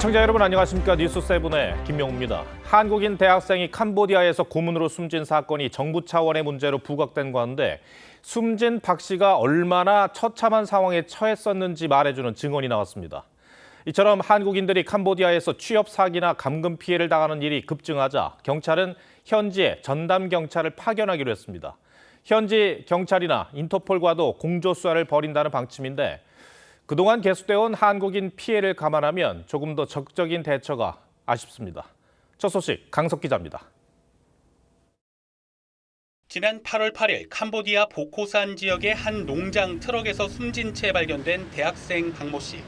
시청자 여러분 안녕하십니까. 뉴스7의 김명우입니다. 한국인 대학생이 캄보디아에서 고문으로 숨진 사건이 정부 차원의 문제로 부각된 가운데 숨진 박 씨가 얼마나 처참한 상황에 처했었는지 말해주는 증언이 나왔습니다. 이처럼 한국인들이 캄보디아에서 취업 사기나 감금 피해를 당하는 일이 급증하자 경찰은 현지에 전담 경찰을 파견하기로 했습니다. 현지 경찰이나 인터폴과도 공조수사를 벌인다는 방침인데 그동안 계속되어온 한국인 피해를 감안하면 조금 더 적극적인 대처가 아쉽습니다. 첫 소식 강석 기자입니다. 지난 8월 8일 캄보디아 보코산 지역의 한 농장 트럭에서 숨진 채 발견된 대학생 박모 씨.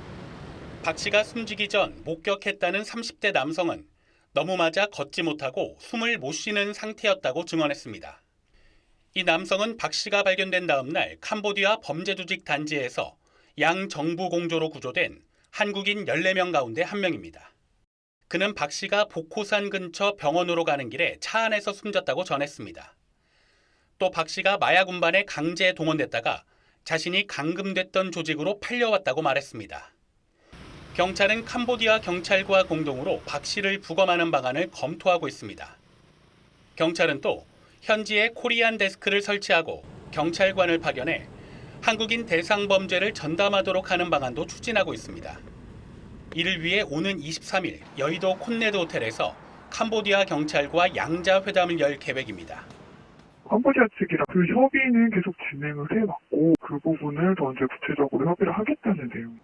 박 씨가 숨지기 전 목격했다는 30대 남성은 너무 맞아 걷지 못하고 숨을 못 쉬는 상태였다고 증언했습니다. 이 남성은 박 씨가 발견된 다음 날 캄보디아 범죄조직 단지에서 양정부 공조로 구조된 한국인 14명 가운데 한 명입니다. 그는 박 씨가 보코산 근처 병원으로 가는 길에 차 안에서 숨졌다고 전했습니다. 또 박 씨가 마약 운반에 강제 동원됐다가 자신이 감금됐던 조직으로 팔려왔다고 말했습니다. 경찰은 캄보디아 경찰과 공동으로 박 씨를 부검하는 방안을 검토하고 있습니다. 경찰은 또 현지에 코리안 데스크를 설치하고 경찰관을 파견해 한국인 대상 범죄를 전담하도록 하는 방안도 추진하고 있습니다. 이를 위해 오는 23일 여의도 콘네드 호텔에서 캄보디아 경찰과 양자 회담을 열 계획입니다. 캄보디아 측이랑 그 협의는 계속 진행을 해왔고 그 부분을 더 이제 구체적으로 협의를 하겠다는 내용.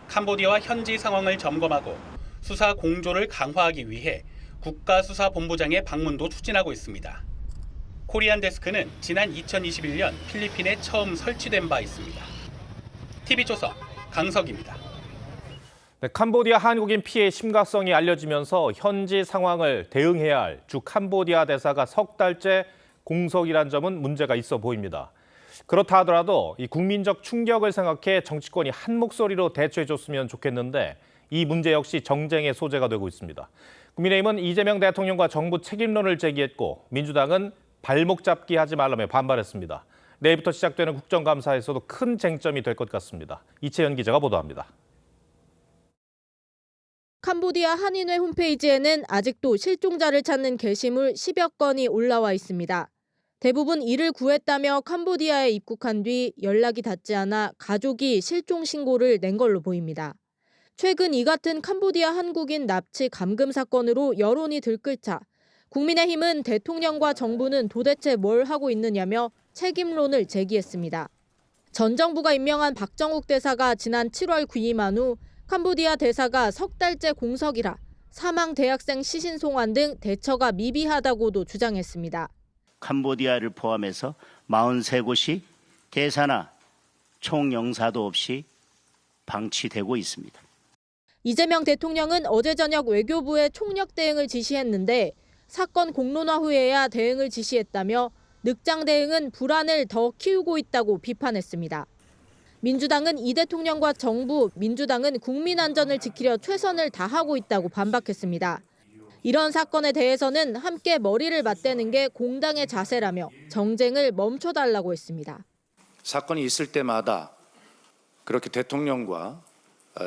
캄보디아와 현지 상황을 점검하고 수사 공조를 강화하기 위해 국가수사본부장의 방문도 추진하고 있습니다. 코리안 데스크는 지난 2021년 필리핀에 처음 설치된 바 있습니다. TV조선 강석입니다. 네, 캄보디아 한국인 피해 심각성이 알려지면서 현지 상황을 대응해야 할 주 캄보디아 대사가 석 달째 공석이란 점은 문제가 있어 보입니다. 그렇다 하더라도 이 국민적 충격을 생각해 정치권이 한 목소리로 대처해줬으면 좋겠는데 이 문제 역시 정쟁의 소재가 되고 있습니다. 국민의힘은 이재명 대통령과 정부 책임론을 제기했고 민주당은 발목 잡기 하지 말라며 반발했습니다. 내일부터 시작되는 국정감사에서도 큰 쟁점이 될 것 같습니다. 이채연 기자가 보도합니다. 캄보디아 한인회 홈페이지에는 아직도 실종자를 찾는 게시물 10여 건이 올라와 있습니다. 대부분 이를 구했다며 캄보디아에 입국한 뒤 연락이 닿지 않아 가족이 실종 신고를 낸 걸로 보입니다. 최근 이 같은 캄보디아 한국인 납치 감금 사건으로 여론이 들끓자 국민의힘은 대통령과 정부는 도대체 뭘 하고 있느냐며 책임론을 제기했습니다. 전 정부가 임명한 박정욱 대사가 지난 7월 구임한 후 캄보디아 대사가 석 달째 공석이라 사망 대학생 시신 송환 등 대처가 미비하다고도 주장했습니다. 캄보디아를 포함해서 43곳이 대사나 총영사도 없이 방치되고 있습니다. 이재명 대통령은 어제 저녁 외교부에 총력 대응을 지시했는데 사건 공론화 후에야 대응을 지시했다며 늑장 대응은 불안을 더 키우고 있다고 비판했습니다. 민주당은 이 대통령과 정부, 민주당은 국민 안전을 지키려 최선을 다하고 있다고 반박했습니다. 이런 사건에 대해서는 함께 머리를 맞대는 게 공당의 자세라며 정쟁을 멈춰달라고 했습니다. 사건이 있을 때마다 그렇게 대통령과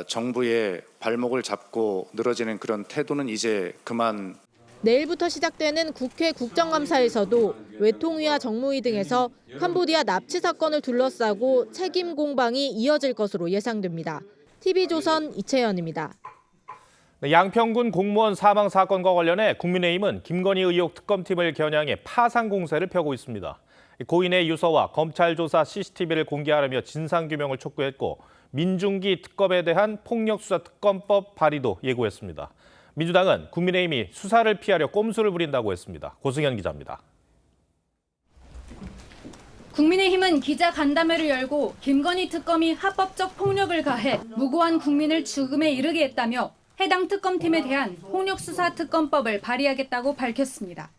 정부의 발목을 잡고 늘어지는 그런 태도는 이제 그만. 내일부터 시작되는 국회 국정감사에서도 외통위와 정무위 등에서 캄보디아 납치 사건을 둘러싸고 책임 공방이 이어질 것으로 예상됩니다. TV조선 이채연입니다. 네, 양평군 공무원 사망 사건과 관련해 국민의힘은 김건희 의혹 특검팀을 겨냥해 파상 공세를 펴고 있습니다. 고인의 유서와 검찰 조사 CCTV를 공개하라며 진상규명을 촉구했고 민중기 특검에 대한 폭력수사특검법 발의도 예고했습니다. 민주당은 국민의힘이 수사를 피하려 꼼수를 부린다고 했습니다. 고승현 기자입니다. 국민의힘은 기자간담회를 열고 김건희 특검이 합법적 폭력을 가해 무고한 국민을 죽음에 이르게 했다며 해당 특검팀에 대한 폭력수사특검법을 발의하겠다고 밝혔습니다.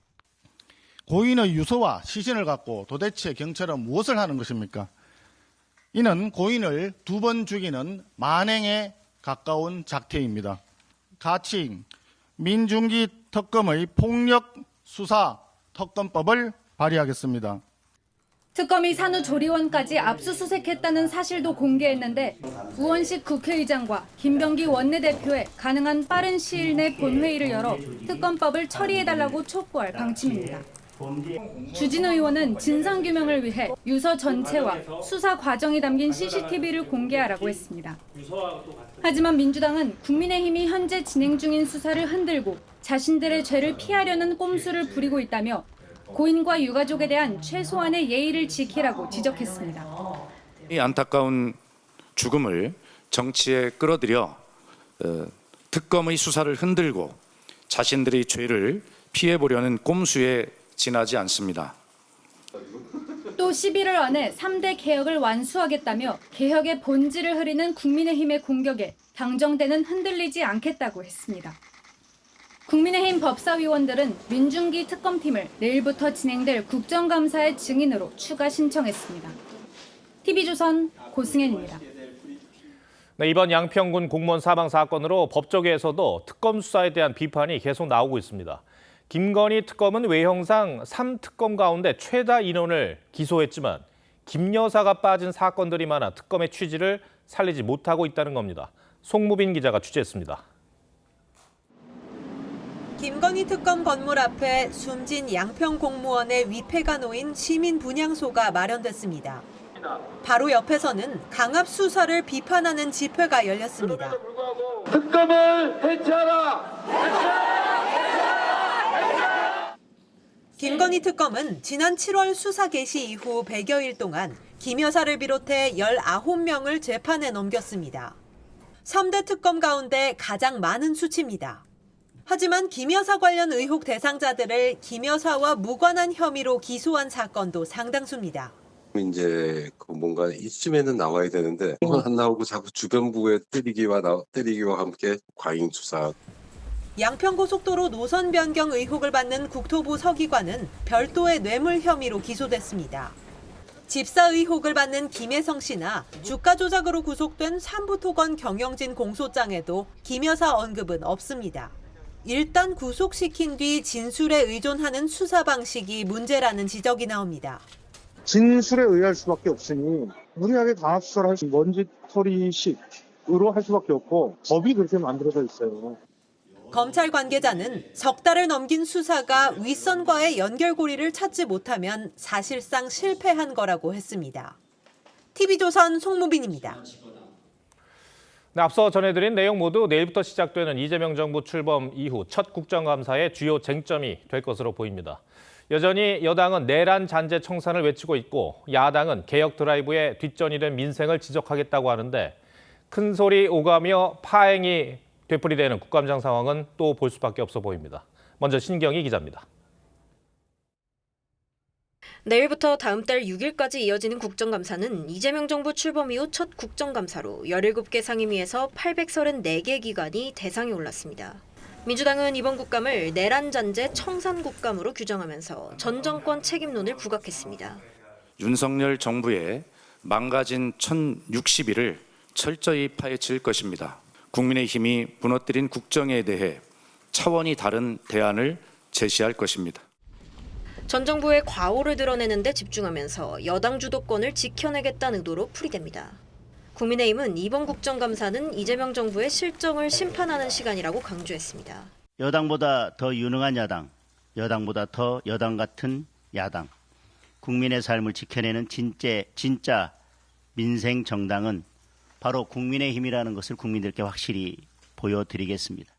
고인의 유서와 시신을 갖고 도대체 경찰은 무엇을 하는 것입니까? 이는 고인을 2번 죽이는 만행에 가까운 작태입니다. 가칭 민중기 특검의 폭력수사특검법을 발의하겠습니다. 특검이 산후조리원까지 압수수색했다는 사실도 공개했는데 우원식 국회의장과 김병기 원내대표의 가능한 빠른 시일 내 본회의를 열어 특검법을 처리해달라고 촉구할 방침입니다. 주진우 의원은 진상규명을 위해 유서 전체와 수사 과정이 담긴 CCTV를 공개하라고 했습니다. 하지만 민주당은 국민의힘이 현재 진행 중인 수사를 흔들고 자신들의 죄를 피하려는 꼼수를 부리고 있다며 고인과 유가족에 대한 최소한의 예의를 지키라고 지적했습니다. 이 안타까운 죽음을 정치에 끌어들여 특검의 수사를 흔들고 자신들의 죄를 피해보려는 꼼수에 지나지 않습니다. 또 11월 안에 3대 개혁을 완수하겠다며 개혁의 본질을 흐리는 국민의힘의 공격에 당정대는 흔들리지 않겠다고 했습니다. 국민의힘 법사위원들은 민중기 특검팀을 내일부터 진행될 국정감사의 증인으로 추가 신청했습니다. TV조선 고승현입니다. 네, 이번 양평군 공무원 사망 사건으로 법조계에서도 특검 수사에 대한 비판이 계속 나오고 있습니다. 김건희 특검은 외형상 3특검 가운데 최다 인원을 기소했지만 김 여사가 빠진 사건들이 많아 특검의 취지를 살리지 못하고 있다는 겁니다. 송무빈 기자가 취재했습니다. 김건희 특검 건물 앞에 숨진 양평 공무원의 위패가 놓인 시민 분향소가 마련됐습니다. 바로 옆에서는 강압 수사를 비판하는 집회가 열렸습니다. 특검을 해체하라! 김건희 특검은 지난 7월 수사 개시 이후 100여일 동안 김 여사를 비롯해 19명을 재판에 넘겼습니다. 3대 특검 가운데 가장 많은 수치입니다. 하지만 김 여사 관련 의혹 대상자들을 김 여사와 무관한 혐의로 기소한 사건도 상당수입니다. 이제 뭔가 이쯤에는 나와야 되는데 안 나오고 자꾸 주변부에 때리기와 함께 과잉 수사. 양평고속도로 노선 변경 의혹을 받는 국토부 서기관은 별도의 뇌물 혐의로 기소됐습니다. 집사 의혹을 받는 김혜성 씨나 주가 조작으로 구속된 삼부토건 경영진 공소장에도 김 여사 언급은 없습니다. 일단 구속시킨 뒤 진술에 의존하는 수사 방식이 문제라는 지적이 나옵니다. 진술에 의할 수밖에 없으니 무리하게 강압 수사를 할 수 먼지털이식으로 할 수밖에 없고 법이 그렇게 만들어져 있어요. 검찰 관계자는 석 달을 넘긴 수사가 윗선과의 연결고리를 찾지 못하면 사실상 실패한 거라고 했습니다. TV조선 송무빈입니다. 네, 앞서 전해드린 내용 모두 내일부터 시작되는 이재명 정부 출범 이후 첫 국정감사의 주요 쟁점이 될 것으로 보입니다. 여전히 여당은 내란 잔재 청산을 외치고 있고 야당은 개혁 드라이브에 뒷전이 된 민생을 지적하겠다고 하는데 큰 소리 오가며 파행이 되풀이되는 국감장 상황은 또 볼 수밖에 없어 보입니다. 먼저 신경희 기자입니다. 내일부터 다음 달 6일까지 이어지는 국정감사는 이재명 정부 출범 이후 첫 국정감사로 17개 상임위에서 834개 기관이 대상에 올랐습니다. 민주당은 이번 국감을 내란 잔재 청산 국감으로 규정하면서 전 정권 책임론을 부각했습니다. 윤석열 정부의 망가진 1060일을 철저히 파헤칠 것입니다. 국민의힘이 무너뜨린 국정에 대해 차원이 다른 대안을 제시할 것입니다. 전 정부의 과오를 드러내는 데 집중하면서 여당 주도권을 지켜내겠다는 의도로 풀이됩니다. 국민의힘은 이번 국정감사는 이재명 정부의 실정을 심판하는 시간이라고 강조했습니다. 여당보다 더 유능한 야당, 여당보다 더 여당 같은 야당, 국민의 삶을 지켜내는 진짜 민생 정당은 바로 국민의힘이라는 것을 국민들께 확실히 보여드리겠습니다.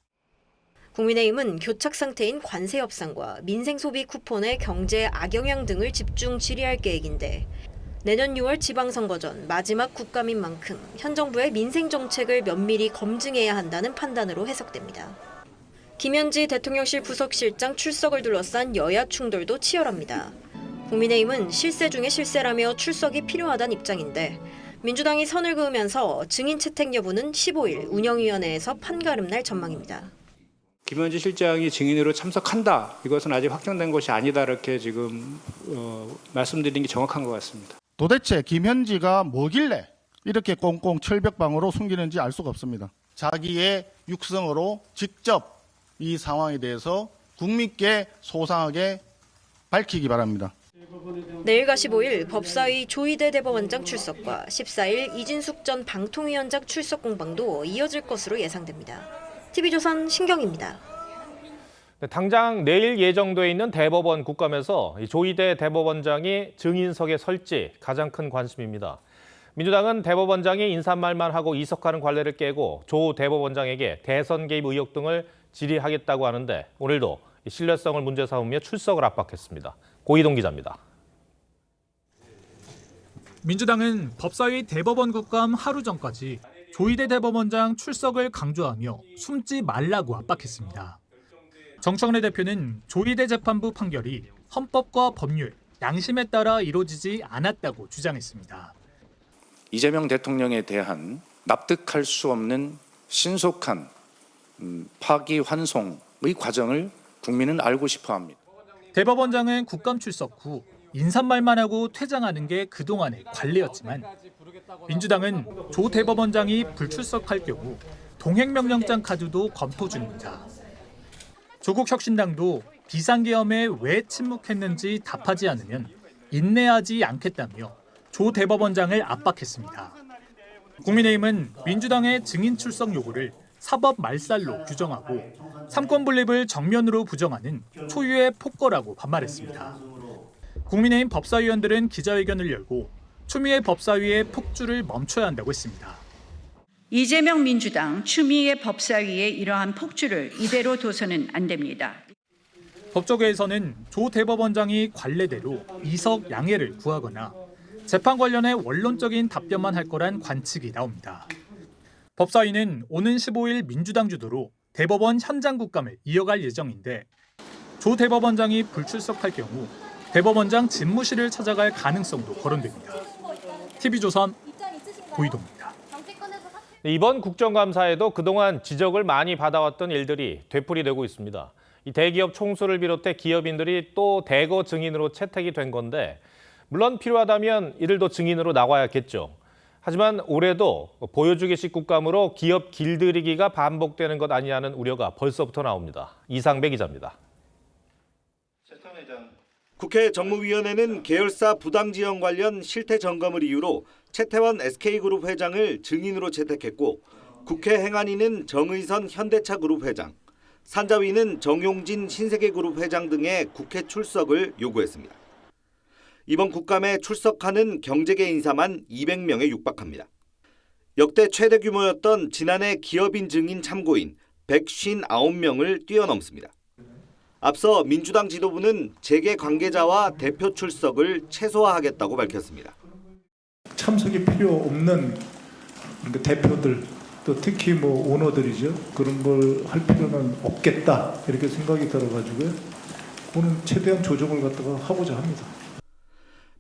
국민의힘은 교착 상태인 관세 협상과 민생 소비 쿠폰의 경제 악영향 등을 집중 질의할 계획인데 내년 6월 지방선거 전 마지막 국감인 만큼 현 정부의 민생 정책을 면밀히 검증해야 한다는 판단으로 해석됩니다. 김현지 대통령실 부속실장 출석을 둘러싼 여야 충돌도 치열합니다. 국민의힘은 실세 중에 실세라며 출석이 필요하다는 입장인데 민주당이 선을 그으면서 증인 채택 여부는 15일 운영위원회에서 판가름 날 전망입니다. 김현지 실장이 증인으로 참석한다. 이것은 아직 확정된 것이 아니다. 이렇게 지금 말씀드린 게 정확한 것 같습니다. 도대체 김현지가 뭐길래 이렇게 꽁꽁 철벽방으로 숨기는지 알 수가 없습니다. 자기의 육성으로 직접 이 상황에 대해서 국민께 소상하게 밝히기 바랍니다. 내일과 15일 법사위 조희대 대법원장 출석과 14일 이진숙 전 방통위원장 출석 공방도 이어질 것으로 예상됩니다. TV조선 신경입니다. 네, 당장 내일 예정돼 있는 대법원 국감에서 조희대 대법원장이 증인석에 설지 가장 큰 관심입니다. 민주당은 대법원장이 인사말만 하고 이석하는 관례를 깨고 조 대법원장에게 대선 개입 의혹 등을 질의하겠다고 하는데 오늘도 신뢰성을 문제 삼으며 출석을 압박했습니다. 고희동 기자입니다. 민주당은 법사위 대법원 국감 하루 전까지 조희대 대법원장 출석을 강조하며 숨지 말라고 압박했습니다. 정청래 대표는 조희대 재판부 판결이 헌법과 법률, 양심에 따라 이루어지지 않았다고 주장했습니다. 이재명 대통령에 대한 납득할 수 없는 신속한 파기환송의 과정을 국민은 알고 싶어 합니다. 대법원장은 국감 출석 후 인사말만 하고 퇴장하는 게 그동안의 관례였지만 민주당은 조 대법원장이 불출석할 경우 동행명령장 카드도 검토 중입니다. 조국 혁신당도 비상계엄에 왜 침묵했는지 답하지 않으면 인내하지 않겠다며 조 대법원장을 압박했습니다. 국민의힘은 민주당의 증인 출석 요구를 사법 말살로 규정하고 삼권 분립을 정면으로 부정하는 초유의 폭거라고 반발했습니다. 국민의힘 법사위원들은 기자회견을 열고 추미애 법사위의 폭주를 멈춰야 한다고 했습니다. 이재명 민주당 추미애 법사위의 이러한 폭주를 이대로 둬서는 안 됩니다. 법조계에서는 조 대법원장이 관례대로 이석 양해를 구하거나 재판 관련해 원론적인 답변만 할 거란 관측이 나옵니다. 법사위는 오는 15일 민주당 주도로 대법원 현장 국감을 이어갈 예정인데 조 대법원장이 불출석할 경우 대법원장 집무실을 찾아갈 가능성도 거론됩니다. TV조선 고희동입니다. 이번 국정감사에도 그동안 지적을 많이 받아왔던 일들이 되풀이되고 있습니다. 이 대기업 총수를 비롯해 기업인들이 또 대거 증인으로 채택이 된 건데 물론 필요하다면 이들도 증인으로 나와야겠죠. 하지만 올해도 보여주기식 국감으로 기업 길들이기가 반복되는 것 아니냐는 우려가 벌써부터 나옵니다. 이상배 기자입니다. 국회 정무위원회는 계열사 부당 지원 관련 실태 점검을 이유로 최태원 SK그룹 회장을 증인으로 채택했고 국회 행안위는 정의선 현대차그룹 회장, 산자위는 정용진 신세계그룹 회장 등의 국회 출석을 요구했습니다. 이번 국감에 출석하는 경제계 인사만 200명에 육박합니다. 역대 최대 규모였던 지난해 기업인 증인 참고인 159명을 뛰어넘습니다. 앞서 민주당 지도부는 재계 관계자와 대표 출석을 최소화하겠다고 밝혔습니다. 참석이 필요 없는 대표들 또 특히 오너들이죠. 그런 걸 할 필요는 없겠다 이렇게 생각이 들어가지고요. 그거는 최대한 조정을 갖다가 하고자 합니다.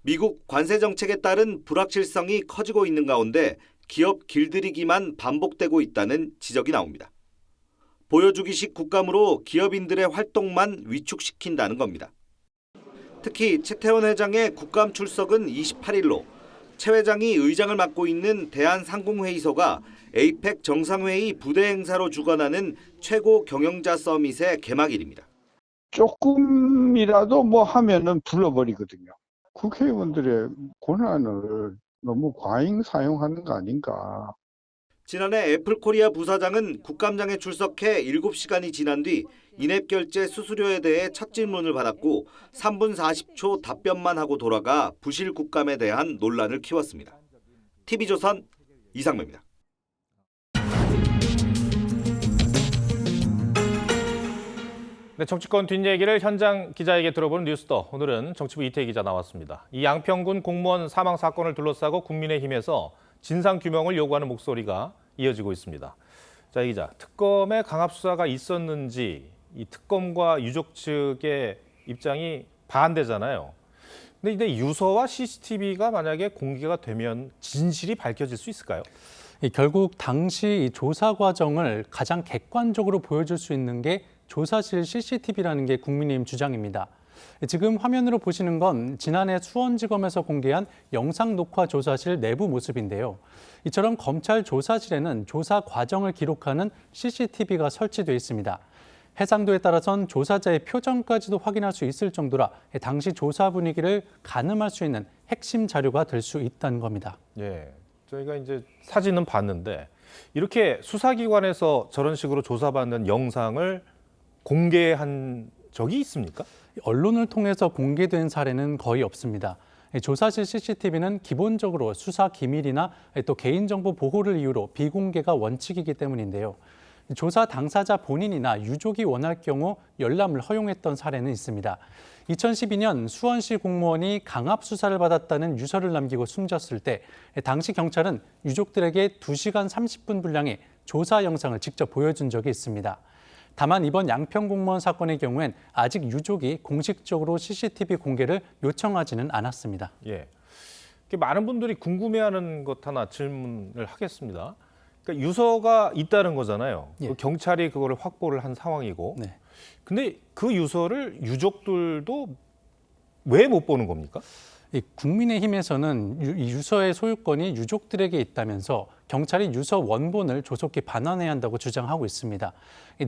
미국 관세 정책에 따른 불확실성이 커지고 있는 가운데 기업 길들이기만 반복되고 있다는 지적이 나옵니다. 보여주기식 국감으로 기업인들의 활동만 위축시킨다는 겁니다. 특히 최태원 회장의 국감 출석은 28일로 최 회장이 의장을 맡고 있는 대한상공회의소가 에이펙 정상회의 부대 행사로 주관하는 최고 경영자 서밋의 개막일입니다. 조금이라도 하면은 불러버리거든요. 국회의원들의 권한을 너무 과잉 사용하는 거 아닌가. 지난해 애플코리아 부사장은 국감장에 출석해 7시간이 지난 뒤 인앱 결제 수수료에 대해 첫 질문을 받았고 3분 40초 답변만 하고 돌아가 부실 국감에 대한 논란을 키웠습니다. TV조선 이상배입니다. 네, 정치권 뒷얘기를 현장 기자에게 들어보는 뉴스더. 오늘은 정치부 이태희 기자 나왔습니다. 이 양평군 공무원 사망 사건을 둘러싸고 국민의힘에서 진상규명을 요구하는 목소리가 이어지고 있습니다. 자, 이 기자, 특검에 강압 수사가 있었는지 이 특검과 유족 측의 입장이 반대잖아요. 근데 유서와 CCTV가 만약에 공개가 되면 진실이 밝혀질 수 있을까요? 결국 당시 조사 과정을 가장 객관적으로 보여줄 수 있는 게 조사실 CCTV라는 게 국민의힘 주장입니다. 지금 화면으로 보시는 건 지난해 수원지검에서 공개한 영상 녹화 조사실 내부 모습인데요. 이처럼 검찰 조사실에는 조사 과정을 기록하는 CCTV가 설치되어 있습니다. 해상도에 따라선 조사자의 표정까지도 확인할 수 있을 정도라 당시 조사 분위기를 가늠할 수 있는 핵심 자료가 될 수 있다는 겁니다. 예, 저희가 이제 사진은 봤는데 이렇게 수사기관에서 저런 식으로 조사받는 영상을 공개한 적이 있습니까? 언론을 통해서 공개된 사례는 거의 없습니다. 조사실 CCTV는 기본적으로 수사 기밀이나 또 개인정보 보호를 이유로 비공개가 원칙이기 때문인데요. 조사 당사자 본인이나 유족이 원할 경우 열람을 허용했던 사례는 있습니다. 2012년 수원시 공무원이 강압 수사를 받았다는 유서를 남기고 숨졌을 때 당시 경찰은 유족들에게 2시간 30분 분량의 조사 영상을 직접 보여준 적이 있습니다. 다만 이번 양평 공무원 사건의 경우엔 아직 유족이 공식적으로 CCTV 공개를 요청하지는 않았습니다. 예, 많은 분들이 궁금해하는 것 하나 질문을 하겠습니다. 그러니까 유서가 있다는 거잖아요. 예. 그 경찰이 그거를 확보를 한 상황이고. 네. 근데 그 유서를 유족들도 왜 못 보는 겁니까? 국민의힘에서는 유서의 소유권이 유족들에게 있다면서 경찰이 유서 원본을 조속히 반환해야 한다고 주장하고 있습니다.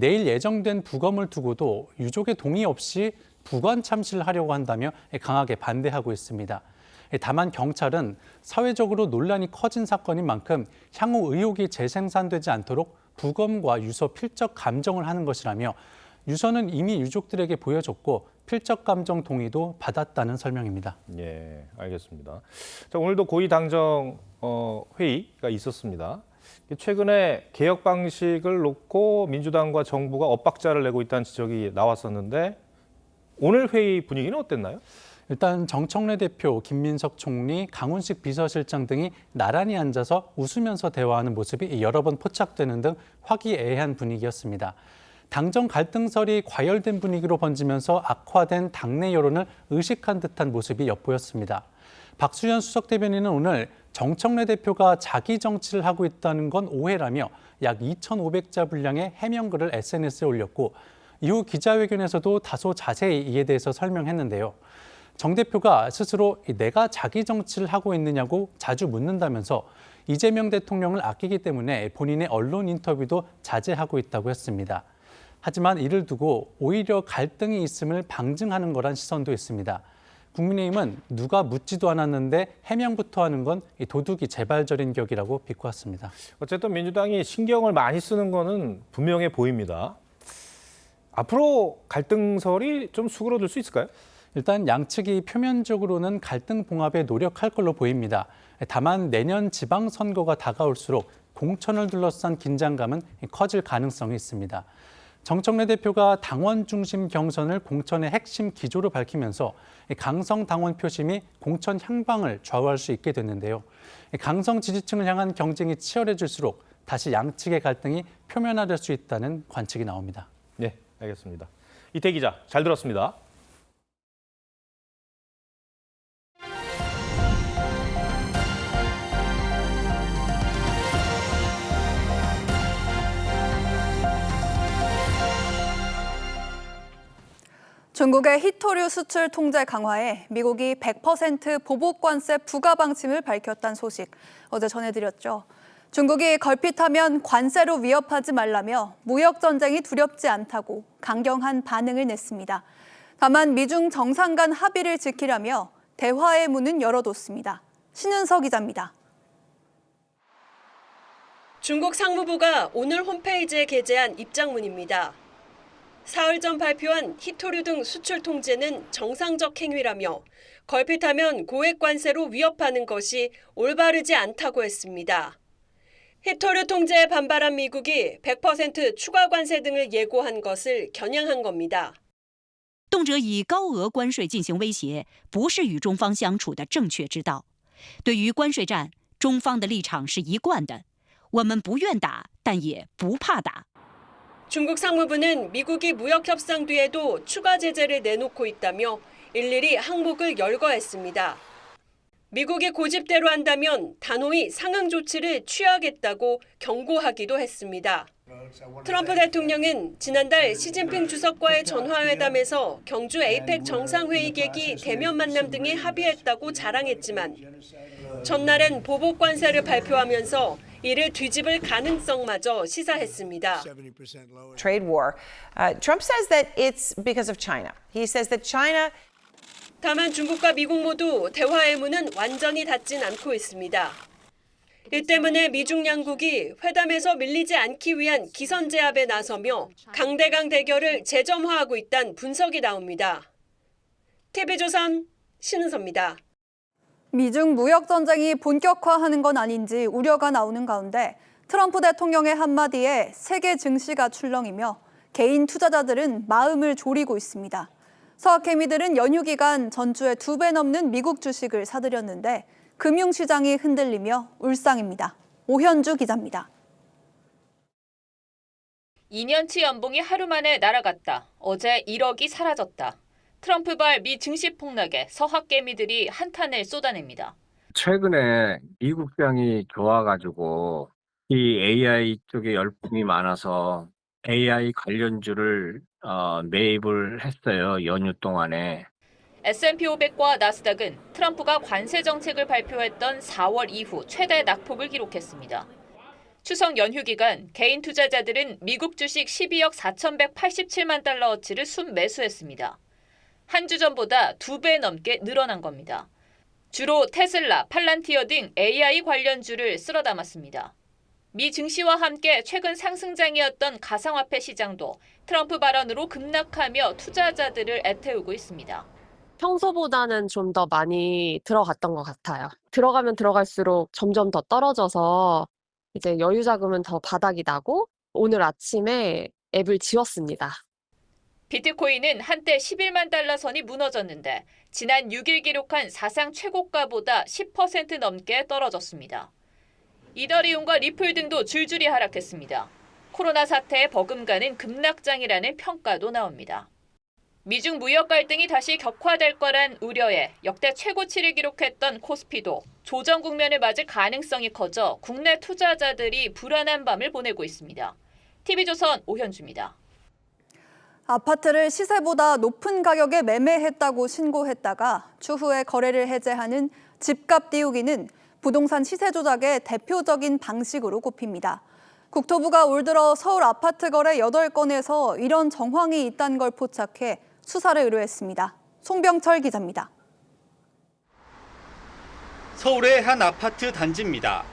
내일 예정된 부검을 두고도 유족의 동의 없이 부관 참시를 하려고 한다며 강하게 반대하고 있습니다. 다만 경찰은 사회적으로 논란이 커진 사건인 만큼 향후 의혹이 재생산되지 않도록 부검과 유서 필적 감정을 하는 것이라며 유서는 이미 유족들에게 보여줬고 필적 감정 동의도 받았다는 설명입니다. 예, 알겠습니다. 자, 오늘도 고위 당정 회의가 있었습니다. 최근에 개혁 방식을 놓고 민주당과 정부가 엇박자를 내고 있다는 지적이 나왔었는데 오늘 회의 분위기는 어땠나요? 일단 정청래 대표, 김민석 총리, 강훈식 비서실장 등이 나란히 앉아서 웃으면서 대화하는 모습이 여러 번 포착되는 등 화기애애한 분위기였습니다. 당정 갈등설이 과열된 분위기로 번지면서 악화된 당내 여론을 의식한 듯한 모습이 엿보였습니다. 박수현 수석 대변인은 오늘 정청래 대표가 자기 정치를 하고 있다는 건 오해라며 약 2,500자 분량의 해명글을 SNS에 올렸고 이후 기자회견에서도 다소 자세히 이에 대해서 설명했는데요. 정 대표가 스스로 내가 자기 정치를 하고 있느냐고 자주 묻는다면서 이재명 대통령을 아끼기 때문에 본인의 언론 인터뷰도 자제하고 있다고 했습니다. 하지만 이를 두고 오히려 갈등이 있음을 방증하는 거란 시선도 있습니다. 국민의힘은 누가 묻지도 않았는데 해명부터 하는 건 도둑이 재발절인 격이라고 비꼬았습니다. 어쨌든 민주당이 신경을 많이 쓰는 거는 분명해 보입니다. 앞으로 갈등설이 좀 수그러들 수 있을까요? 일단 양측이 표면적으로는 갈등 봉합에 노력할 걸로 보입니다. 다만 내년 지방선거가 다가올수록 공천을 둘러싼 긴장감은 커질 가능성이 있습니다. 정청래 대표가 당원 중심 경선을 공천의 핵심 기조로 밝히면서 강성 당원 표심이 공천 향방을 좌우할 수 있게 됐는데요. 강성 지지층을 향한 경쟁이 치열해질수록 다시 양측의 갈등이 표면화될 수 있다는 관측이 나옵니다. 네, 알겠습니다. 이태 기자, 잘 들었습니다. 중국의 히토류 수출 통제 강화에 미국이 100% 보복 관세 부과 방침을 밝혔다는 소식 어제 전해드렸죠. 중국이 걸핏하면 관세로 위협하지 말라며 무역 전쟁이 두렵지 않다고 강경한 반응을 냈습니다. 다만 미중 정상 간 합의를 지키라며 대화의 문은 열어뒀습니다. 신은서 기자입니다. 중국 상무부가 오늘 홈페이지에 게재한 입장문입니다. 사흘 전 발표한 히토류 등 수출 통제는 정상적 행위라며 걸핏하면 고액 관세로 위협하는 것이 올바르지 않다고 했습니다. 히토류 통제에 반발한 미국이 100% 추가 관세 등을 예고한 것을 겨냥한 겁니다. 动辄以高额关税进行威胁，不是与中方相处的正确之道。对于关税战，中方的立场是一贯的，我们不愿打，但也不怕打。 중국 상무부는 미국이 무역 협상 뒤에도 추가 제재를 내놓고 있다며 일일이 항목을 열거했습니다. 미국이 고집대로 한다면 단호히 상응 조치를 취하겠다고 경고하기도 했습니다. 트럼프 대통령은 지난달 시진핑 주석과의 전화회담에서 경주 에이펙 정상회의 계기 대면 만남 등에 합의했다고 자랑했지만 전날엔 보복 관세를 발표하면서 이를 뒤집을 가능성마저 시사했습니다. Trade war. Trump says that it's because of China. He says that China. 다만 중국과 미국 모두 대화의 문은 완전히 닫진 않고 있습니다. 이 때문에 미중 양국이 회담에서 밀리지 않기 위한 기선제압에 나서며 강대강 대결을 재점화하고 있다는 분석이 나옵니다. TV조선 신은서입니다. 미중 무역 전쟁이 본격화하는 건 아닌지 우려가 나오는 가운데 트럼프 대통령의 한마디에 세계 증시가 출렁이며 개인 투자자들은 마음을 졸이고 있습니다. 서학개미들은 연휴 기간 전주에 2배 넘는 미국 주식을 사들였는데 금융시장이 흔들리며 울상입니다. 오현주 기자입니다. 2년치 연봉이 하루 만에 날아갔다. 어제 1억이 사라졌다. 트럼프발 미 증시 폭락에 서학개미들이 한탄을 쏟아냅니다. 최근에 미국 시장이 좋아가지고 이 AI 쪽에 열풍이 많아서 AI 관련주를 매입을 했어요. 연휴 동안에. S&P 500과 나스닥은 트럼프가 관세 정책을 발표했던 4월 이후 최대 낙폭을 기록했습니다. 추석 연휴 기간 개인 투자자들은 미국 주식 12억 4,187만 달러어치를 순매수했습니다. 한 주 전보다 2배 넘게 늘어난 겁니다. 주로 테슬라, 팔란티어 등 AI 관련주를 쓸어 담았습니다. 미 증시와 함께 최근 상승장이었던 가상화폐 시장도 트럼프 발언으로 급락하며 투자자들을 애태우고 있습니다. 평소보다는 좀 더 많이 들어갔던 것 같아요. 들어가면 들어갈수록 점점 더 떨어져서 이제 여유 자금은 더 바닥이 나고 오늘 아침에 앱을 지웠습니다. 비트코인은 한때 11만 달러 선이 무너졌는데 지난 6일 기록한 사상 최고가보다 10% 넘게 떨어졌습니다. 이더리움과 리플 등도 줄줄이 하락했습니다. 코로나 사태에 버금가는 급락장이라는 평가도 나옵니다. 미중 무역 갈등이 다시 격화될 거란 우려에 역대 최고치를 기록했던 코스피도 조정 국면을 맞을 가능성이 커져 국내 투자자들이 불안한 밤을 보내고 있습니다. TV조선 오현주입니다. 아파트를 시세보다 높은 가격에 매매했다고 신고했다가 추후에 거래를 해제하는 집값 띄우기는 부동산 시세 조작의 대표적인 방식으로 꼽힙니다. 국토부가 올 들어 서울 아파트 거래 8건에서 이런 정황이 있다는 걸 포착해 수사를 의뢰했습니다. 송병철 기자입니다. 서울의 한 아파트 단지입니다.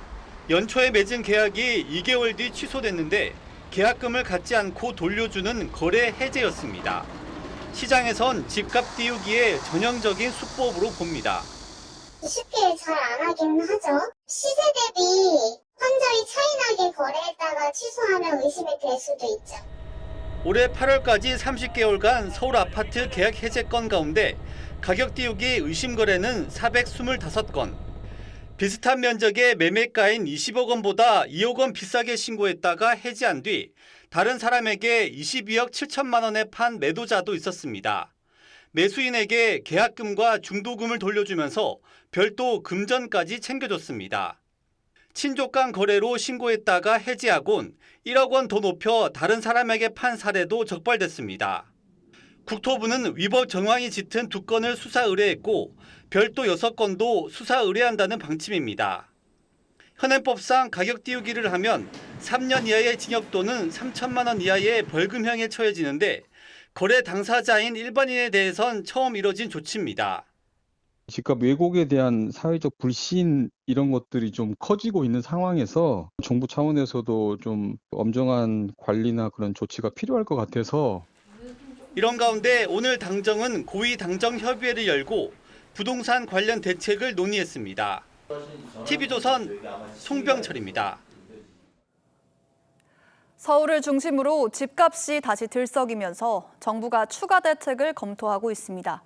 연초에 맺은 계약이 2개월 뒤 취소됐는데 계약금을 갖지 않고 돌려주는 거래 해제였습니다. 시장에선 집값 띄우기의 전형적인 수법으로 봅니다. 쉽게 잘 안 하긴 하죠. 시세 대비 환자의 차이나게 거래했다가 취소하면 의심이 될 수도 있죠. 올해 8월까지 30개월간 서울 아파트 계약 해제 건 가운데 가격 띄우기 의심 거래는 425건. 비슷한 면적의 매매가인 20억 원보다 2억 원 비싸게 신고했다가 해지한 뒤 다른 사람에게 22억 7천만 원에 판 매도자도 있었습니다. 매수인에게 계약금과 중도금을 돌려주면서 별도 금전까지 챙겨줬습니다. 친족 간 거래로 신고했다가 해지하곤 1억 원 더 높여 다른 사람에게 판 사례도 적발됐습니다. 국토부는 위법 정황이 짙은 2건을 수사 의뢰했고 별도 6건도 수사 의뢰한다는 방침입니다. 현행법상 가격 띄우기를 하면 3년 이하의 징역 또는 3천만 원 이하의 벌금형에 처해지는데 거래 당사자인 일반인에 대해선 처음 이뤄진 조치입니다. 집값 왜곡에 대한 사회적 불신 이런 것들이 좀 커지고 있는 상황에서 정부 차원에서도 좀 엄정한 관리나 그런 조치가 필요할 것 같아서 이런 가운데 오늘 당정은 고위 당정협의회를 열고 부동산 관련 대책을 논의했습니다. TV조선 송병철입니다. 서울을 중심으로 집값이 다시 들썩이면서 정부가 추가 대책을 검토하고 있습니다.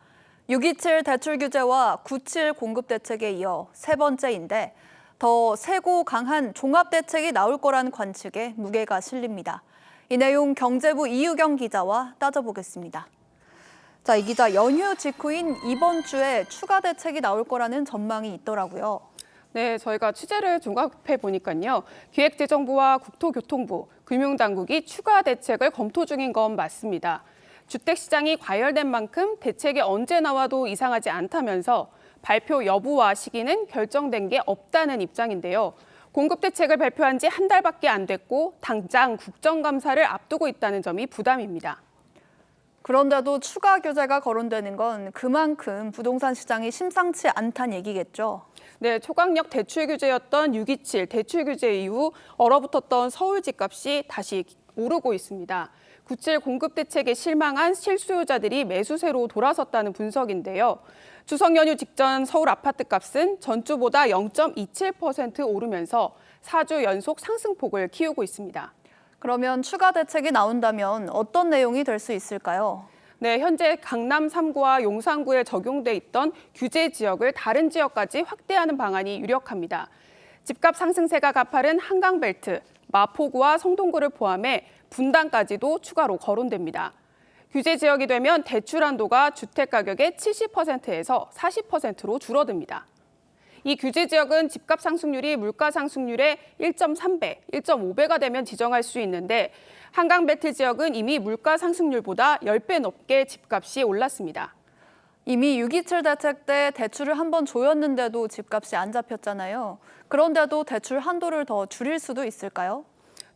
627 대출 규제와 97 공급 대책에 이어 세 번째인데 더 세고 강한 종합 대책이 나올 거란 관측에 무게가 실립니다. 이 내용 경제부 이유경 기자와 따져보겠습니다. 자, 이 기자, 연휴 직후인 이번 주에 추가 대책이 나올 거라는 전망이 있더라고요. 네, 저희가 취재를 종합해 보니까요. 기획재정부와 국토교통부, 금융당국이 추가 대책을 검토 중인 건 맞습니다. 주택시장이 과열된 만큼 대책이 언제 나와도 이상하지 않다면서 발표 여부와 시기는 결정된 게 없다는 입장인데요. 공급 대책을 발표한 지 한 달밖에 안 됐고 당장 국정감사를 앞두고 있다는 점이 부담입니다. 그런데도 추가 규제가 거론되는 건 그만큼 부동산 시장이 심상치 않다는 얘기겠죠. 네, 초강력 대출 규제였던 6.27 대출 규제 이후 얼어붙었던 서울 집값이 다시 오르고 있습니다. 9.7 공급 대책에 실망한 실수요자들이 매수세로 돌아섰다는 분석인데요. 추석 연휴 직전 서울 아파트 값은 전주보다 0.27% 오르면서 4주 연속 상승폭을 키우고 있습니다. 그러면 추가 대책이 나온다면 어떤 내용이 될 수 있을까요? 네, 현재 강남 3구와 용산구에 적용돼 있던 규제 지역을 다른 지역까지 확대하는 방안이 유력합니다. 집값 상승세가 가파른 한강벨트, 마포구와 성동구를 포함해 분당까지도 추가로 거론됩니다. 규제 지역이 되면 대출 한도가 주택 가격의 70%에서 40%로 줄어듭니다. 이 규제 지역은 집값 상승률이 물가 상승률의 1.3배, 1.5배가 되면 지정할 수 있는데 한강벨트 지역은 이미 물가 상승률보다 10배 넘게 집값이 올랐습니다. 이미 6.27 대책 때 대출을 한번 조였는데도 집값이 안 잡혔잖아요. 그런데도 대출 한도를 더 줄일 수도 있을까요?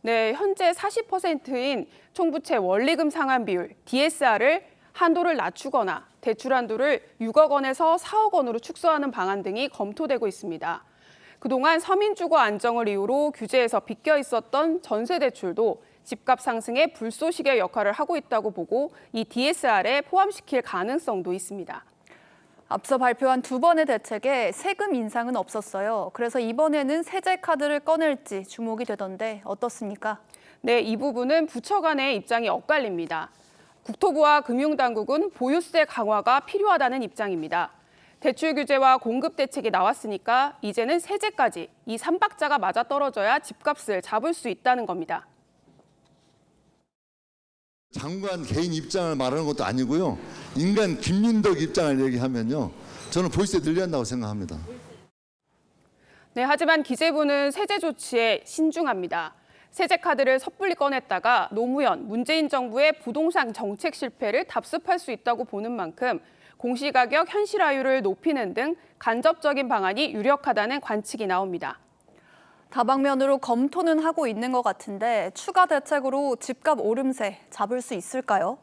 네, 현재 40%인 총부채 원리금 상환 비율, DSR을 한도를 낮추거나 대출 한도를 6억 원에서 4억 원으로 축소하는 방안 등이 검토되고 있습니다. 그동안 서민주거 안정을 이유로 규제에서 비껴 있었던 전세 대출도 집값 상승의 불쏘시개 역할을 하고 있다고 보고 이 DSR에 포함시킬 가능성도 있습니다. 앞서 발표한 두 번의 대책에 세금 인상은 없었어요. 그래서 이번에는 세제 카드를 꺼낼지 주목이 되던데 어떻습니까? 네, 이 부분은 부처 간의 입장이 엇갈립니다. 국토부와 금융당국은 보유세 강화가 필요하다는 입장입니다. 대출 규제와 공급 대책이 나왔으니까 이제는 세제까지 이 3박자가 맞아떨어져야 집값을 잡을 수 있다는 겁니다. 장관 개인 입장을 말하는 것도 아니고요. 인간 김민덕 입장을 얘기하면요. 저는 보유세 늘려야 한다고 생각합니다. 네, 하지만 기재부는 세제 조치에 신중합니다. 세제 카드를 섣불리 꺼냈다가 노무현, 문재인 정부의 부동산 정책 실패를 답습할 수 있다고 보는 만큼 공시가격 현실화율을 높이는 등 간접적인 방안이 유력하다는 관측이 나옵니다. 다방면으로 검토는 하고 있는 것 같은데 추가 대책으로 집값 오름세 잡을 수 있을까요?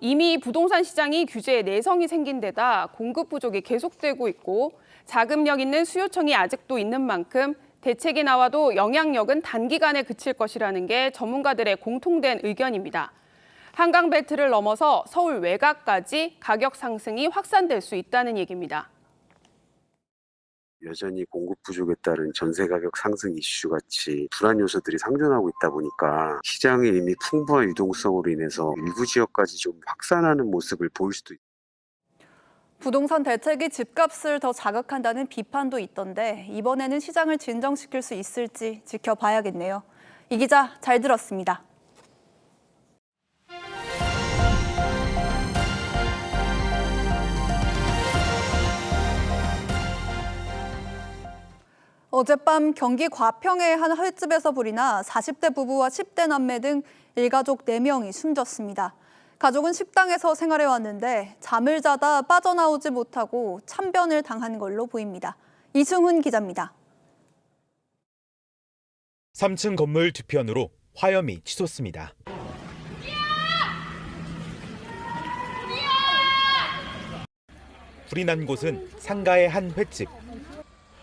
이미 부동산 시장이 규제에 내성이 생긴 데다 공급 부족이 계속되고 있고 자금력 있는 수요청이 아직도 있는 만큼 대책이 나와도 영향력은 단기간에 그칠 것이라는 게 전문가들의 공통된 의견입니다. 한강벨트를 넘어서 서울 외곽까지 가격 상승이 확산될 수 있다는 얘기입니다. 여전히 공급 부족에 따른 전세 가격 상승 이슈 같이 불안 요소들이 상존하고 있다 보니까 시장에 이미 풍부한 유동성으로 인해서 일부 지역까지 좀 확산하는 모습을 보일 수도 있습니다. 부동산 대책이 집값을 더 자극한다는 비판도 있던데 이번에는 시장을 진정시킬 수 있을지 지켜봐야겠네요. 이 기자 잘 들었습니다. 어젯밤 경기 과평의 한 횟집에서 불이 나 40대 부부와 10대 남매 등 일가족 4명이 숨졌습니다. 가족은 식당에서 생활해왔는데 잠을 자다 빠져나오지 못하고 참변을 당한 걸로 보입니다. 이승훈 기자입니다. 3층 건물 뒤편으로 화염이 치솟습니다. 불이 난 곳은 상가의 한 횟집.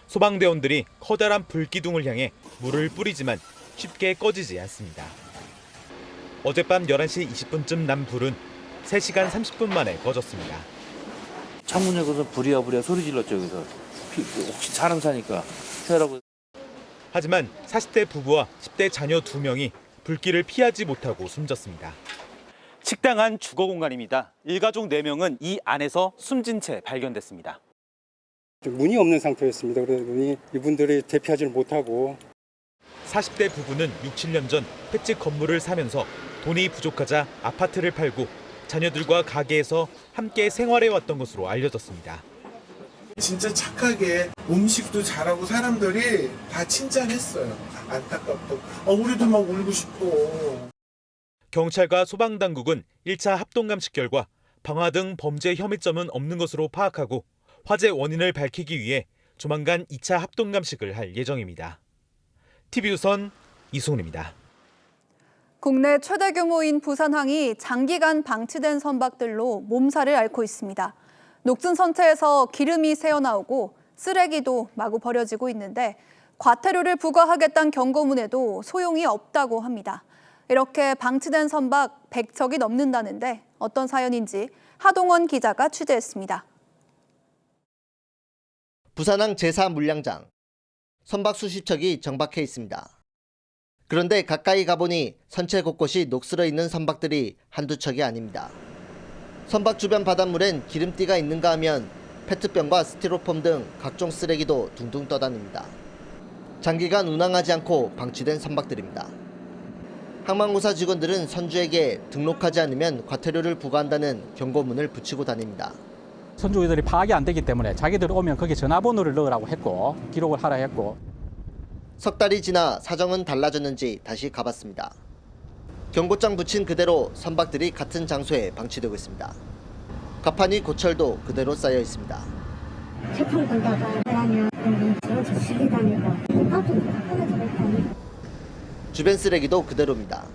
소방대원들이 커다란 불기둥을 향해 물을 뿌리지만 쉽게 꺼지지 않습니다. 어젯밤 11시 20분쯤 난 불은 3시간 30분 만에 꺼졌습니다. 창문 열고서 부랴부랴 소리 질렀죠. 그래서 혹시 사람 사니까 피하라고. 하지만 40대 부부와 10대 자녀 2명이 불길을 피하지 못하고 숨졌습니다. 식당 안 주거 공간입니다. 일가족 4명은 이 안에서 숨진 채 발견됐습니다. 문이 없는 상태였습니다. 그러다 보니 이분들이 대피하지를 못하고. 40대 부부는 6, 7년 전 횟집 건물을 사면서 돈이 부족하자 아파트를 팔고 자녀들과 가게에서 함께 생활해왔던 것으로 알려졌습니다. 진짜 착하게 음식도 잘하고 사람들이 다 칭찬했어요. 안타깝다고. 우리도 막 울고 싶어. 경찰과 소방당국은 1차 합동감식 결과 방화 등 범죄 혐의점은 없는 것으로 파악하고 화재 원인을 밝히기 위해 조만간 2차 합동감식을 할 예정입니다. TV조선 이승훈입니다. 국내 최대 규모인 부산항이 장기간 방치된 선박들로 몸살을 앓고 있습니다. 녹슨 선체에서 기름이 새어나오고 쓰레기도 마구 버려지고 있는데 과태료를 부과하겠다는 경고문에도 소용이 없다고 합니다. 이렇게 방치된 선박 100척이 넘는다는데 어떤 사연인지 하동원 기자가 취재했습니다. 부산항 제4물량장. 선박 수십 척이 정박해 있습니다. 그런데 가까이 가보니 선체 곳곳이 녹슬어 있는 선박들이 한두 척이 아닙니다. 선박 주변 바닷물엔 기름띠가 있는가 하면 페트병과 스티로폼 등 각종 쓰레기도 둥둥 떠다닙니다. 장기간 운항하지 않고 방치된 선박들입니다. 항만고사 직원들은 선주에게 등록하지 않으면 과태료를 부과한다는 경고문을 붙이고 다닙니다. 선주들이 파악이 안 되기 때문에 자기들 오면 거기 전화번호를 넣으라고 했고 기록을 하라 했고. 석 달이 지나 사정은 달라졌는지 다시 가봤습니다. 경고장 붙인 그대로 선박들이 같은 장소에 방치되고 있습니다. 가판이 고철도 그대로 쌓여 있습니다. 태풍 건다가 하면 저렇게 시계 다니고 밥도 다 끊어지고 있다니. 주변 쓰레기도 그대로입니다.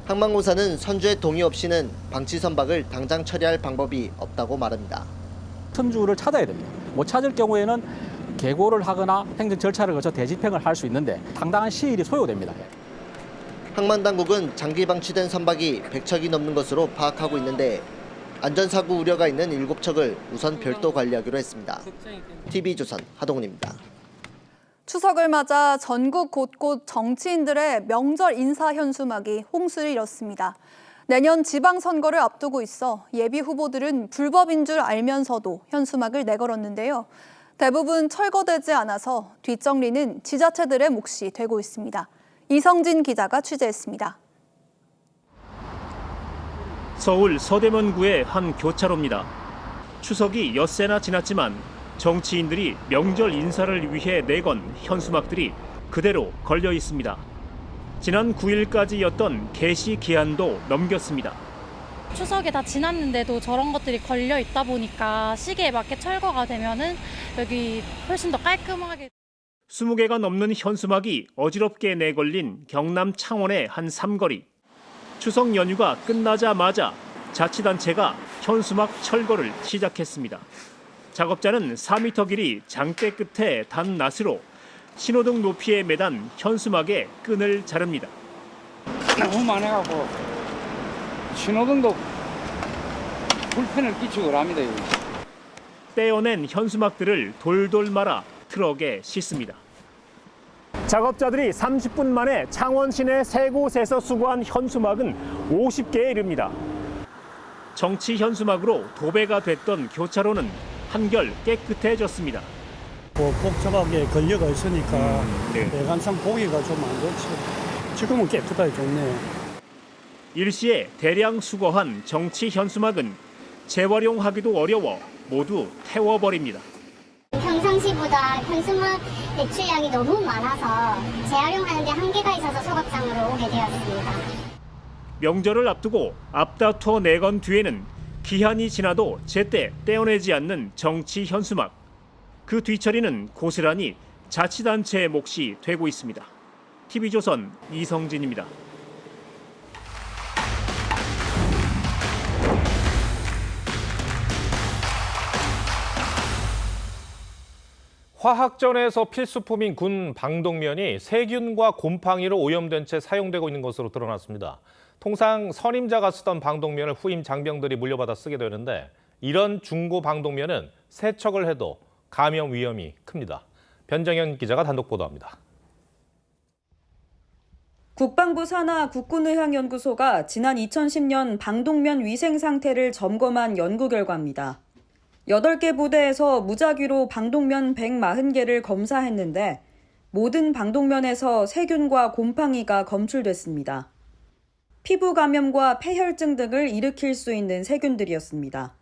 항만고사는 선주의 동의 없이는 방치 선박을 당장 처리할 방법이 없다고 말합니다. 선주를 찾아야 됩니다. 못 찾을 경우에는 계고를 하거나 행정 절차를 거쳐 대집행을 할 수 있는데 상당한 시일이 소요됩니다. 항만당국은 장기 방치된 선박이 100척이 넘는 것으로 파악하고 있는데 안전사고 우려가 있는 7척을 우선 별도 관리하기로 했습니다. TV조선 하동훈입니다. 추석을 맞아 전국 곳곳 정치인들의 명절 인사 현수막이 홍수를 이뤘습니다. 내년 지방선거를 앞두고 있어 예비 후보들은 불법인 줄 알면서도 현수막을 내걸었는데요. 대부분 철거되지 않아서 뒷정리는 지자체들의 몫이 되고 있습니다. 이성진 기자가 취재했습니다. 서울 서대문구의 한 교차로입니다. 추석이 엿새나 지났지만 정치인들이 명절 인사를 위해 내건 현수막들이 그대로 걸려 있습니다. 지난 9일까지였던 개시 기한도 넘겼습니다. 추석이 다 지났는데도 저런 것들이 걸려 있다 보니까 시기에 맞게 철거가 되면은 여기 훨씬 더 깔끔하게. 20개가 넘는 현수막이 어지럽게 내걸린 경남 창원의 한 삼거리. 추석 연휴가 끝나자마자 자치단체가 현수막 철거를 시작했습니다. 작업자는 4m 길이 장대 끝에 단 낫으로 신호등 높이에 매단 현수막의 끈을 자릅니다. 너무 많아갖고 신호등도 불편을 끼치고 합니다. 떼어낸 현수막들을 돌돌 말아 트럭에 싣습니다. 작업자들이 30분 만에 창원 시내 3곳에서 수거한 현수막은 50개에 이릅니다. 정치 현수막으로 도배가 됐던 교차로는 한결 깨끗해졌습니다. 복잡하게 걸려가 있으니까 항상 보기가 좀 안 좋죠. 지금은 깨끗하게 좋네요. 일시에 대량 수거한 정치 현수막은 재활용하기도 어려워 모두 태워버립니다. 평상시보다 현수막 배출량이 너무 많아서 재활용하는 데 한계가 있어서 소각장으로 오게 되었습니다. 명절을 앞두고 앞다투어 내건 뒤에는 기한이 지나도 제때 떼어내지 않는 정치 현수막. 그 뒤처리는 고스란히 자치단체의 몫이 되고 있습니다. TV조선 이성진입니다. 화학전에서 필수품인 군 방독면이 세균과 곰팡이로 오염된 채 사용되고 있는 것으로 드러났습니다. 통상 선임자가 쓰던 방독면을 후임 장병들이 물려받아 쓰게 되는데 이런 중고 방독면은 세척을 해도 감염 위험이 큽니다. 변정현 기자가 단독 보도합니다. 국방부 산하 국군의학연구소가 지난 2010년 방독면 위생 상태를 점검한 연구 결과입니다. 8개 부대에서 무작위로 방독면 140개를 검사했는데 모든 방독면에서 세균과 곰팡이가 검출됐습니다. 피부 감염과 폐혈증 등을 일으킬 수 있는 세균들이었습니다.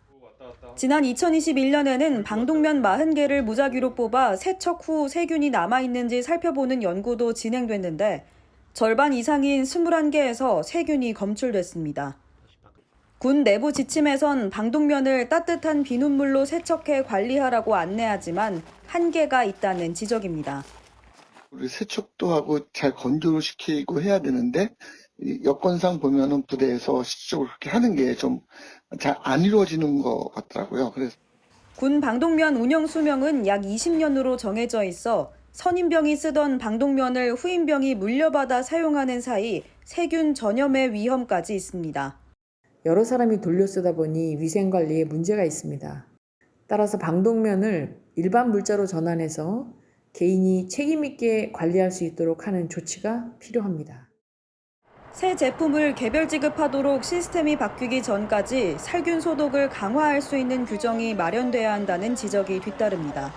지난 2021년에는 방독면 40개를 무작위로 뽑아 세척 후 세균이 남아있는지 살펴보는 연구도 진행됐는데 절반 이상인 21개에서 세균이 검출됐습니다. 군 내부 지침에선 방독면을 따뜻한 비눗물로 세척해 관리하라고 안내하지만 한계가 있다는 지적입니다. 우리 세척도 하고 잘 건조를 시키고 해야 되는데 이 여건상 보면은 부대에서 실질적으로 그렇게 하는 게 좀 잘 안 이루어지는 것 같더라고요. 그래서 군 방독면 운영 수명은 약 20년으로 정해져 있어 선임병이 쓰던 방독면을 후임병이 물려받아 사용하는 사이 세균 전염의 위험까지 있습니다. 여러 사람이 돌려 쓰다 보니 위생관리에 문제가 있습니다. 따라서 방독면을 일반 물자로 전환해서 개인이 책임 있게 관리할 수 있도록 하는 조치가 필요합니다. 새 제품을 개별 지급하도록 시스템이 바뀌기 전까지 살균 소독을 강화할 수 있는 규정이 마련돼야 한다는 지적이 뒤따릅니다.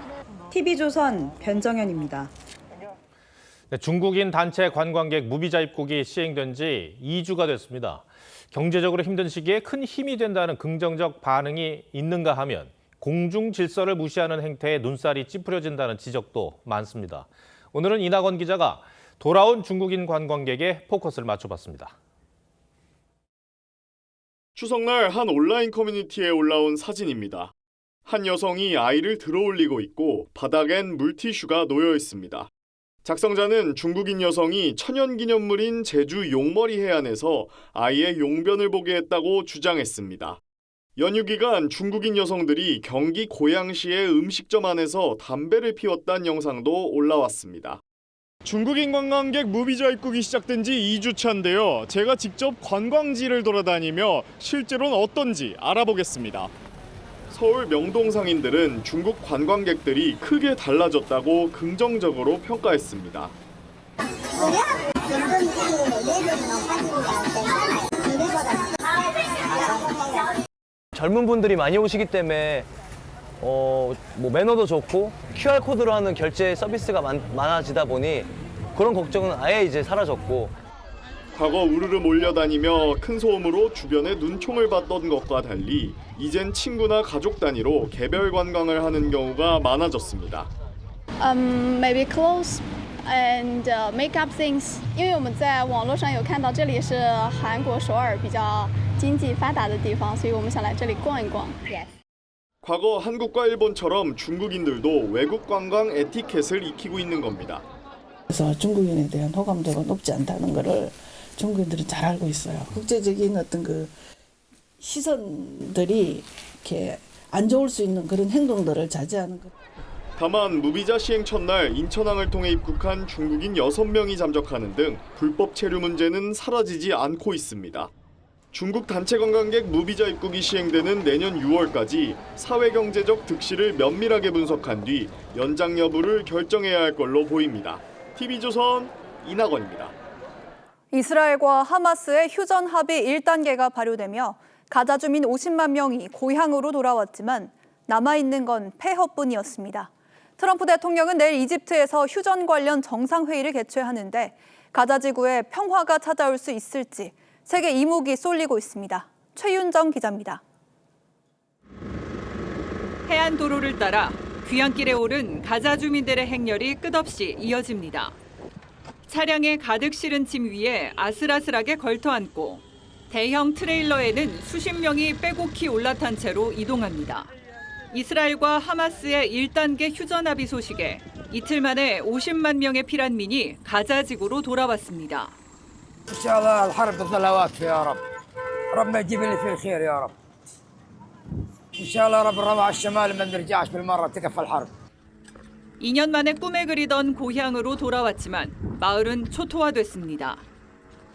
TV조선 변정현입니다. 네, 중국인 단체 관광객 무비자 입국이 시행된 지 2주가 됐습니다. 경제적으로 힘든 시기에 큰 힘이 된다는 긍정적 반응이 있는가 하면 공중 질서를 무시하는 행태에 눈살이 찌푸려진다는 지적도 많습니다. 오늘은 이낙원 기자가 돌아온 중국인 관광객에 포커스를 맞춰봤습니다. 추석날 한 온라인 커뮤니티에 올라온 사진입니다. 한 여성이 아이를 들어올리고 있고 바닥엔 물티슈가 놓여 있습니다. 작성자는 중국인 여성이 천연기념물인 제주 용머리 해안에서 아이의 용변을 보게 했다고 주장했습니다. 연휴 기간 중국인 여성들이 경기 고양시의 음식점 안에서 담배를 피웠다는 영상도 올라왔습니다. 중국인 관광객 무비자 입국이 시작된 지 2주 차인데요. 제가 직접 관광지를 돌아다니며 실제로는 어떤지 알아보겠습니다. 서울 명동 상인들은 중국 관광객들이 크게 달라졌다고 긍정적으로 평가했습니다. 젊은 분들이 많이 오시기 때문에 매너도 좋고 QR코드로 하는 결제 서비스가 많아지다 보니 그런 걱정은 아예 이제 사라졌고. 과거 우르르 몰려다니며 큰 소음으로 주변에 눈총을 받던 것과 달리 이젠 친구나 가족 단위로 개별 관광을 하는 경우가 많아졌습니다. Maybe clothes and makeup things. 因为我们在网络上有看到这里是韩国首尔比较经济发达的地方，所以我们想来这里逛一逛。 과거 한국과 일본처럼 중국인들도 외국 관광 에티켓을 익히고 있는 겁니다. 그래서 중국인에 대한 호감도가 높지 않다는 것을 중국인들은 잘 알고 있어요. 국제적인 어떤 그 시선들이 이렇게 안 좋을 수 있는 그런 행동들을 자제하는 것. 다만 무비자 시행 첫날 인천항을 통해 입국한 중국인 6명이 잠적하는 등 불법 체류 문제는 사라지지 않고 있습니다. 중국 단체 관광객 무비자 입국이 시행되는 내년 6월까지 사회경제적 득실을 면밀하게 분석한 뒤 연장 여부를 결정해야 할 걸로 보입니다. TV조선 이낙원입니다. 이스라엘과 하마스의 휴전 합의 1단계가 발효되며 가자 주민 50만 명이 고향으로 돌아왔지만 남아있는 건 폐허뿐이었습니다. 트럼프 대통령은 내일 이집트에서 휴전 관련 정상회의를 개최하는데 가자 지구에 평화가 찾아올 수 있을지 세계 이목이 쏠리고 있습니다. 최윤정 기자입니다. 해안 도로를 따라 귀향길에 오른 가자 주민들의 행렬이 끝없이 이어집니다. 차량에 가득 실은 짐 위에 아슬아슬하게 걸터앉고 대형 트레일러에는 수십 명이 빼곡히 올라탄 채로 이동합니다. 이스라엘과 하마스의 1단계 휴전 합의 소식에 이틀 만에 50만 명의 피난민이 가자 지구로 돌아왔습니다. إن شاء الله الحرب تظل واقفة يا رب. ربنا يجيب لي فيه الخير يا رب. إن شاء الله رب الربع الشمال ما نرجعش بالمرة تكفى الحرب. 2년 만에 꿈에 그리던 고향으로 돌아왔지만 마을은 초토화됐습니다.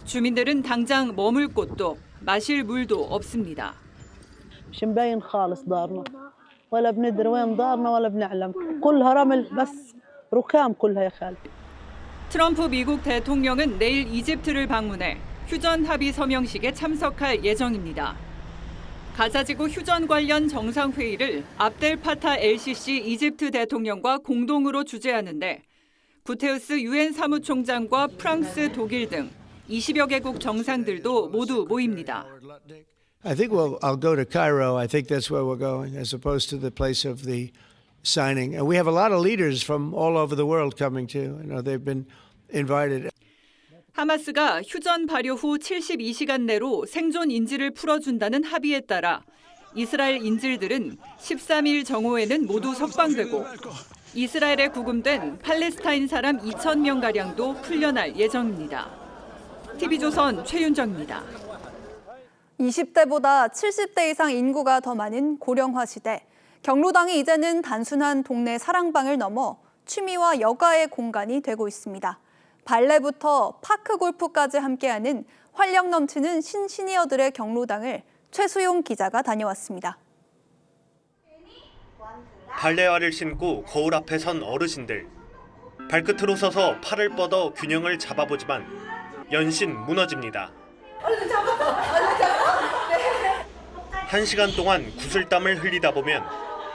주민들은 당장 머물 곳도 마실 물도 없습니다. مش مبين خالص دارنا ولا بندري وين دارنا ولا بنعلم كلها رمل بس ركام كلها يا خالد. 트럼프 미국 대통령은 내일 이집트를 방문해 휴전 합의 서명식에 참석할 예정입니다. 가자지구 휴전 관련 정상회의를 압델 파타 엘시시 이집트 대통령과 공동으로 주재하는데 구테우스 유엔 사무총장과 프랑스, 독일 등 20여 개국 정상들도 모두 모입니다. I think I'll go to Cairo. I think that's where we're going, as opposed to the place of the signing. And we have a lot of leaders from all over the world coming too. You know, they've been invited. 하마스가 휴전 발효 후 72시간 내로 생존 인질을 풀어준다는 합의에 따라 이스라엘 인질들은 13일 정오에는 모두 석방되고 이스라엘에 구금된 팔레스타인 사람 2,000명가량도 풀려날 예정입니다. TV조선 최윤정입니다. 20대보다 70대 이상 인구가 더 많은 고령화 시대. 경로당이 이제는 단순한 동네 사랑방을 넘어 취미와 여가의 공간이 되고 있습니다. 발레부터 파크 골프까지 함께하는 활력 넘치는 신시니어들의 경로당을 최수용 기자가 다녀왔습니다. 발레화를 신고 거울 앞에 선 어르신들. 발끝으로 서서 팔을 뻗어 균형을 잡아보지만 연신 무너집니다. 얼른 잡아! 얼른 잡아! 네. 1시간 동안 구슬땀을 흘리다 보면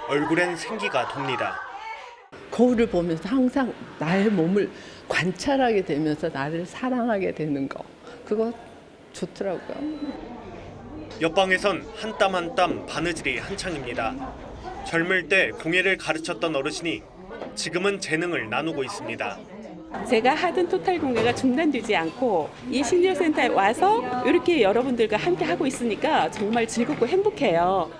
얼굴엔 생기가 돕니다. 거울을 보면서 항상 나의 몸을 관찰하게 되면서 나를 사랑하게 되는 거. 그거 좋더라고요. 옆방에선 한 땀 한 땀 바느질이 한창입니다. 젊을 때 공예를 가르쳤던 어르신이 지금은 재능을 나누고 있습니다. 제가 하던 토탈 공예가 중단되지 않고 이 시니어 센터에 와서 이렇게 여러분들과 함께 하고 있으니까 정말 즐겁고 행복해요.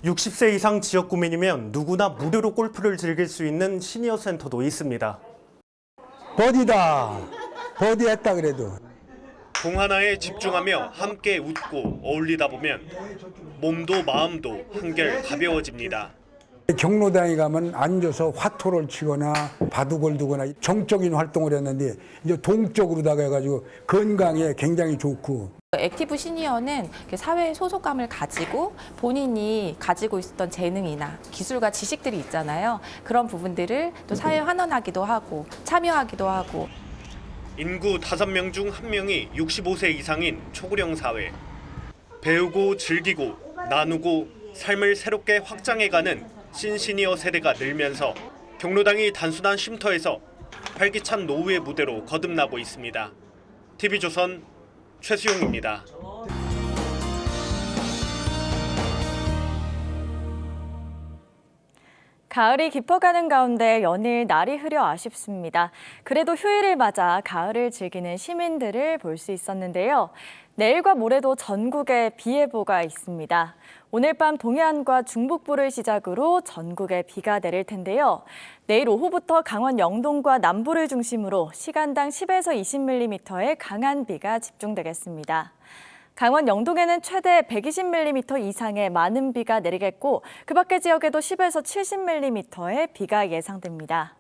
60세 이상 지역 구민이면 누구나 무료로 골프를 즐길 수 있는 시니어 센터도 있습니다. 버디다. 버디 했다 그래도. 공 하나에 집중하며 함께 웃고 어울리다 보면 몸도 마음도 한결 가벼워집니다. 경로당에 가면 앉아서 화토를 치거나 바둑을 두거나 정적인 활동을 했는데 이제 동적으로다가 해가지고 건강에 굉장히 좋고. 액티브 시니어는 사회의 소속감을 가지고 본인이 가지고 있었던 재능이나 기술과 지식들이 있잖아요. 그런 부분들을 또 사회에 환원하기도 하고 참여하기도 하고. 인구 5명 중 1명이 65세 이상인 초고령 사회. 배우고 즐기고 나누고 삶을 새롭게 확장해가는 신시니어 세대가 늘면서 경로당이 단순한 쉼터에서 활기찬 노후의 무대로 거듭나고 있습니다. TV조선 최수용입니다. 가을이 깊어가는 가운데 연일 날이 흐려 아쉽습니다. 그래도 휴일을 맞아 가을을 즐기는 시민들을 볼 수 있었는데요. 내일과 모레도 전국에 비 예보가 있습니다. 오늘 밤 동해안과 중북부를 시작으로 전국에 비가 내릴 텐데요. 내일 오후부터 강원 영동과 남부를 중심으로 시간당 10에서 20mm의 강한 비가 집중되겠습니다. 강원 영동에는 최대 120mm 이상의 많은 비가 내리겠고 그 밖의 지역에도 10에서 70mm의 비가 예상됩니다.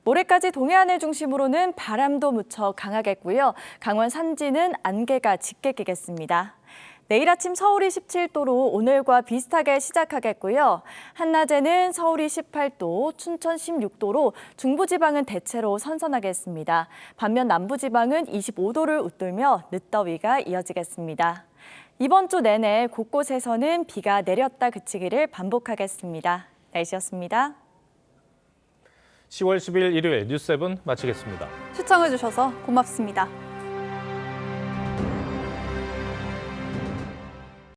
모레까지 동해안을 중심으로는 바람도 무척 강하겠고요. 강원 산지는 안개가 짙게 끼겠습니다. 내일 아침 서울이 17도로 오늘과 비슷하게 시작하겠고요. 한낮에는 서울이 18도, 춘천 16도로 중부지방은 대체로 선선하겠습니다. 반면 남부지방은 25도를 웃돌며 늦더위가 이어지겠습니다. 이번 주 내내 곳곳에서는 비가 내렸다 그치기를 반복하겠습니다. 날씨였습니다. 10월 10일 일요일 뉴스7 마치겠습니다. 시청해주셔서 고맙습니다.